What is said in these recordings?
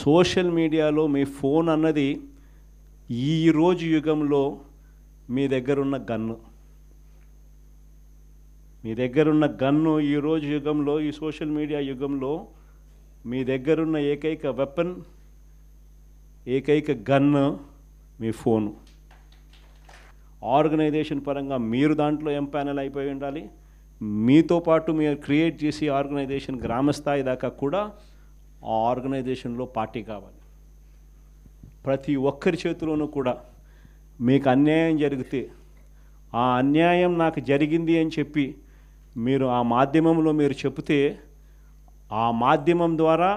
Social మీడియాలో మీ phone అన్నది ఈరోజు యుగంలో మీ దగ్గరున్న గన్ను ఈరోజు యుగంలో, ఈ సోషల్ మీడియా యుగంలో మీ దగ్గరున్న ఏకైక వెపన్, ఏకైక గన్ను మీ ఫోను. ఆర్గనైజేషన్ పరంగా మీరు దాంట్లో ఎంపానల్ అయిపోయి ఉండాలి. మీతో పాటు మీరు క్రియేట్ చేసి ఆర్గనైజేషన్ గ్రామస్థాయి దాకా కూడా ఆ ఆర్గనైజేషన్లో పార్టీ కావాలి. ప్రతి ఒక్కరి చేతిలోనూ కూడా మీకు అన్యాయం జరిగితే ఆ అన్యాయం నాకు జరిగింది అని చెప్పి మీరు ఆ మాధ్యమంలో మీరు చెబితే ఆ మాధ్యమం ద్వారా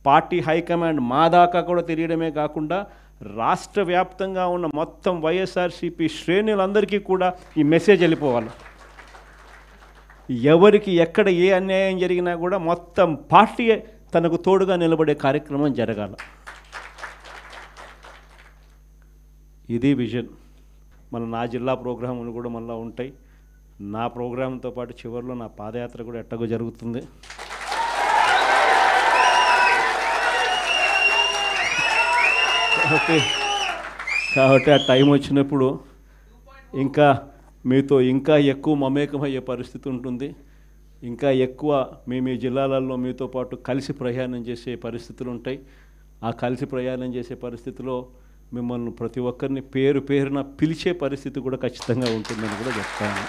పార్టీ హైకమాండ్ మా దాకా కూడా తెలియడమే కాకుండా రాష్ట్ర వ్యాప్తంగా ఉన్న మొత్తం వైఎస్ఆర్సీపీ శ్రేణులందరికీ కూడా ఈ మెసేజ్ వెళ్ళిపోవాలి. ఎవరికి ఎక్కడ ఏ అన్యాయం జరిగినా కూడా మొత్తం పార్టీ తనకు తోడుగా నిలబడే కార్యక్రమం జరగాలి. ఇది విజన్. నా జిల్లా ప్రోగ్రాములు కూడా మళ్ళీ ఉంటాయి. నా ప్రోగ్రాంతో పాటు చివరిలో నా పాదయాత్ర కూడా ఎట్టగో జరుగుతుంది. కాబట్టి ఆ టైం వచ్చినప్పుడు ఇంకా మీతో ఇంకా ఎక్కువ మమేకమయ్యే పరిస్థితి ఉంటుంది. ఇంకా ఎక్కువ మీ జిల్లాలలో మీతో పాటు కలిసి ప్రయాణం చేసే పరిస్థితులు ఉంటాయి. ఆ కలిసి ప్రయాణం చేసే పరిస్థితిలో మిమ్మల్ని ప్రతి ఒక్కరిని పేరు పేరున పిలిచే పరిస్థితి కూడా ఖచ్చితంగా ఉంటుందని కూడా చెప్తాను.